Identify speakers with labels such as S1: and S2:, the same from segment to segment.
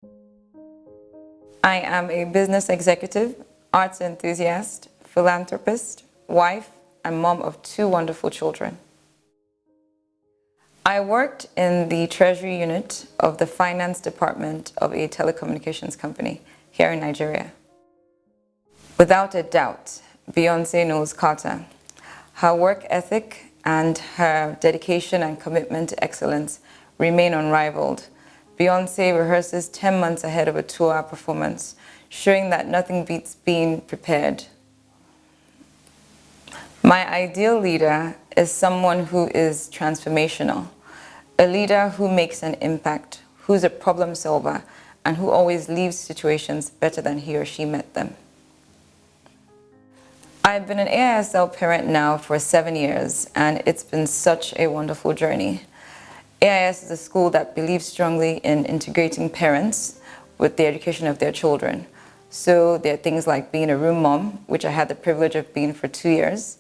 S1: I am a business executive, arts enthusiast, philanthropist, wife, and mom of 2 wonderful children. I worked in the treasury unit of the finance department of a telecommunications company here in Nigeria. Without a doubt, Beyoncé knows Carter. Her work ethic and her dedication and commitment to excellence remain unrivaled. Beyoncé rehearses 10 months ahead of a tour performance, showing that nothing beats being prepared. My ideal leader is someone who is transformational, a leader who makes an impact, who's a problem solver, and who always leaves situations better than he or she met them. I've been an AISL parent now for 7 years, and it's been such a wonderful journey. AIS is a school that believes strongly in integrating parents with the education of their children. So there are things like being a room mom, which I had the privilege of being for 2 years.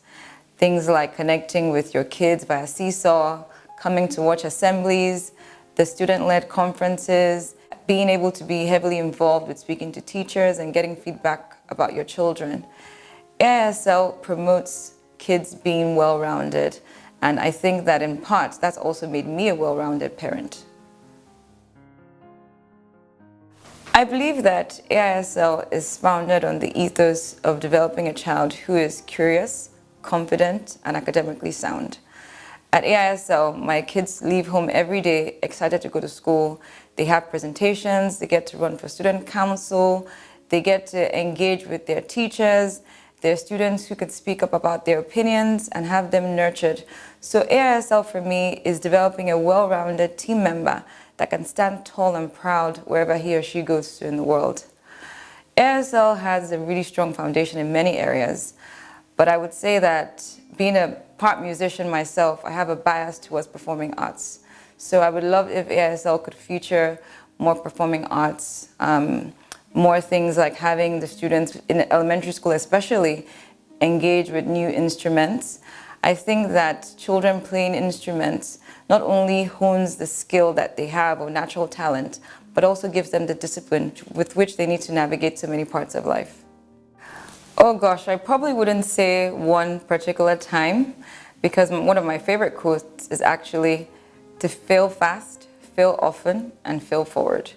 S1: Things like connecting with your kids via Seesaw, coming to watch assemblies, the student-led conferences, being able to be heavily involved with speaking to teachers and getting feedback about your children. AISL promotes kids being well-rounded, and I think that in part that's also made me a well-rounded parent. I believe that AISL is founded on the ethos of developing a child who is curious, confident, and academically sound. At AISL, my kids leave home every day excited to go to school. They have presentations, they get to run for student council, they get to engage with their teachers. They're students who can speak up about their opinions and have them nurtured. So AISL for me is developing a well-rounded team member that can stand tall and proud wherever he or she goes to in the world. AISL has a really strong foundation in many areas, but I would say that being a part musician myself, I have a bias towards performing arts. So I would love if AISL could feature more performing arts, more things like having the students in elementary school especially engage with new instruments. I think that children playing instruments not only hones the skill that they have or natural talent, but also gives them the discipline with which they need to navigate so many parts of life. Oh gosh, I probably wouldn't say one particular time, because one of my favorite quotes is actually to fail fast, fail often, and fail forward.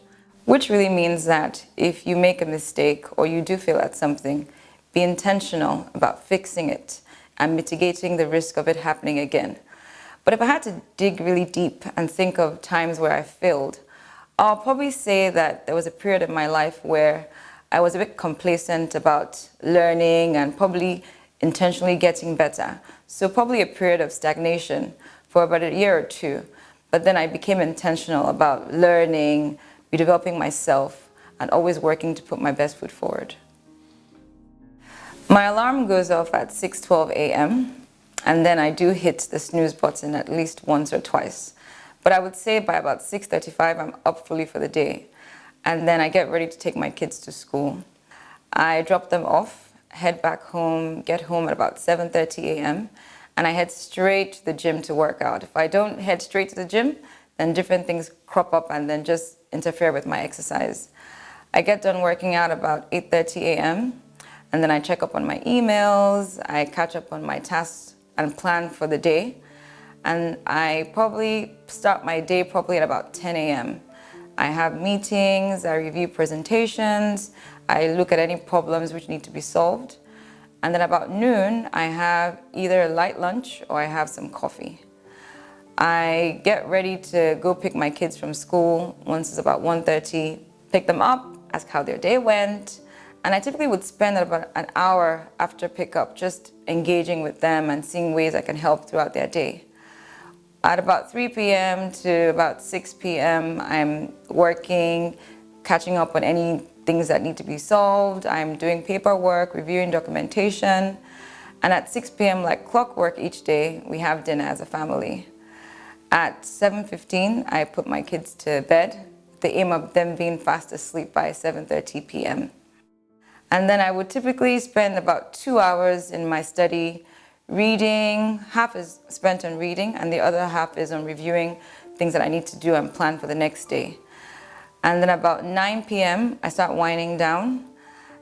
S1: Which really means that if you make a mistake or you do fail at something, be intentional about fixing it and mitigating the risk of it happening again. But if I had to dig really deep and think of times where I failed, I'll probably say that there was a period in my life where I was a bit complacent about learning and probably intentionally getting better. So probably a period of stagnation for about a year or 2. But then I became intentional about learning, redeveloping myself, and always working to put my best foot forward. My alarm goes off at 6:12 a.m. and then I do hit the snooze button at least once or twice. But I would say by about 6:35 I'm up fully for the day, and then I get ready to take my kids to school. I drop them off, head back home, get home at about 7:30 a.m. and I head straight to the gym to work out. If I don't head straight to the gym, then different things crop up and then just interfere with my exercise. I get done working out about 8:30 a.m. and then I check up on my emails, I catch up on my tasks and plan for the day. And I probably start my day probably at about 10 a.m. I have meetings, I review presentations, I look at any problems which need to be solved. And then about noon, I have either a light lunch or I have some coffee. I get ready to go pick my kids from school once it's about 1:30, pick them up, ask how their day went, and I typically would spend about an hour after pickup just engaging with them and seeing ways I can help throughout their day. At about 3 p.m. to about 6 p.m., I'm working, catching up on any things that need to be solved. I'm doing paperwork, reviewing documentation, and at 6 p.m., like clockwork each day, we have dinner as a family. At 7:15, I put my kids to bed, the aim of them being fast asleep by 7:30 p.m. And then I would typically spend about 2 hours in my study reading. Half is spent on reading and the other half is on reviewing things that I need to do and plan for the next day. And then about 9 p.m., I start winding down.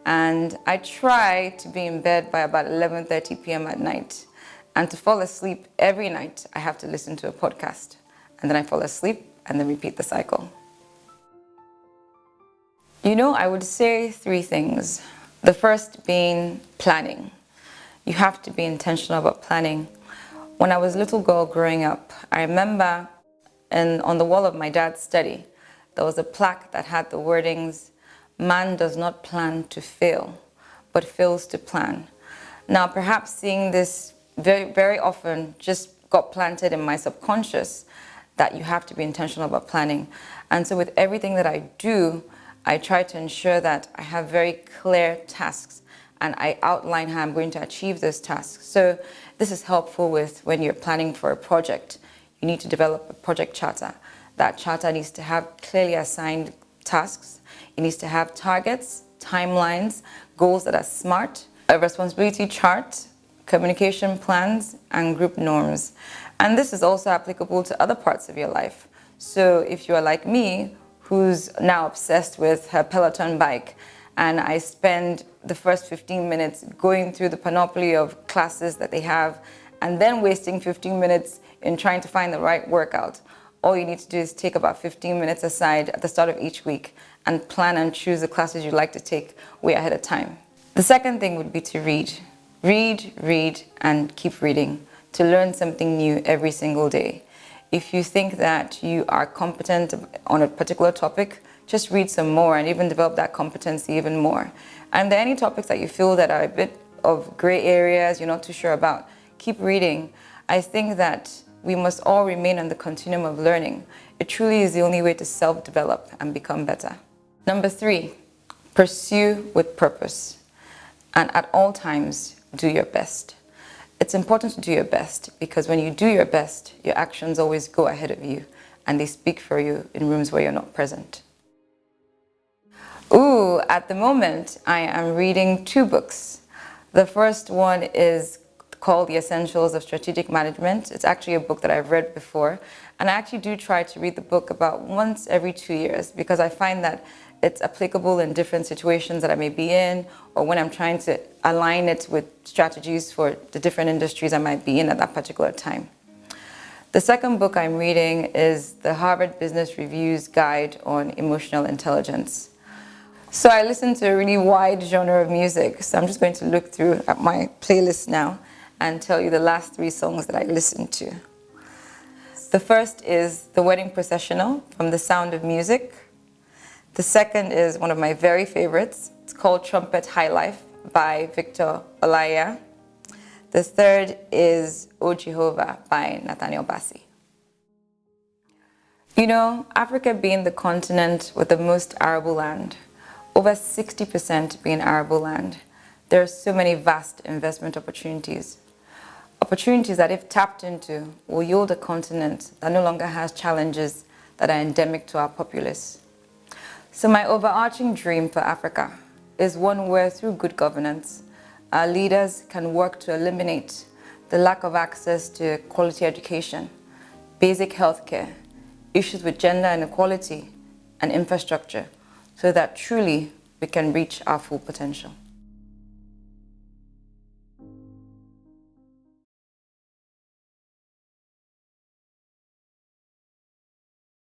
S1: And I try to be in bed by about 11:30 p.m. at night. And to fall asleep every night, I have to listen to a podcast. And then I fall asleep and then repeat the cycle. I would say 3 things. The first being planning. You have to be intentional about planning. When I was a little girl growing up, I remember on the wall of my dad's study, there was a plaque that had the wordings, "Man does not plan to fail, but fails to plan." Now, perhaps seeing this very, very often just got planted in my subconscious that you have to be intentional about planning. And so with everything that I do, I try to ensure that I have very clear tasks and I outline how I'm going to achieve those tasks. So this is helpful with when you're planning for a project. You need to develop a project charter. That charter needs to have clearly assigned tasks. It needs to have targets, timelines, goals that are SMART, a responsibility chart, communication plans, and group norms. And this is also applicable to other parts of your life. So if you are like me, who's now obsessed with her Peloton bike, and I spend the first 15 minutes going through the panoply of classes that they have, and then wasting 15 minutes in trying to find the right workout, all you need to do is take about 15 minutes aside at the start of each week and plan and choose the classes you'd like to take way ahead of time. The second thing would be to read. Read, and keep reading to learn something new every single day. If you think that you are competent on a particular topic, just read some more and even develop that competency even more. And if there are any topics that you feel that are a bit of gray areas, you're not too sure about, keep reading. I think that we must all remain on the continuum of learning. It truly is the only way to self-develop and become better. Number 3, pursue with purpose. And at all times, do your best. It's important to do your best because when you do your best, your actions always go ahead of you and they speak for you in rooms where you're not present. At the moment, I am reading 2 books. The first one is called The Essentials of Strategic Management. It's actually a book that I've read before, and I actually do try to read the book about once every 2 years because I find that it's applicable in different situations that I may be in or when I'm trying to align it with strategies for the different industries I might be in at that particular time. The second book I'm reading is the Harvard Business Review's Guide on Emotional Intelligence. So I listen to a really wide genre of music, so I'm just going to look through at my playlist now and tell you the last 3 songs that I listened to. The first is The Wedding Processional from The Sound of Music. The second is one of my very favorites. It's called Trumpet High Life by Victor Olaiya. The third is O Jehovah by Nathaniel Bassey. Africa being the continent with the most arable land, over 60% being arable land, there are so many vast investment opportunities. Opportunities that if tapped into will yield a continent that no longer has challenges that are endemic to our populace. So my overarching dream for Africa is one where through good governance, our leaders can work to eliminate the lack of access to quality education, basic healthcare, issues with gender inequality, and infrastructure, so that truly we can reach our full potential.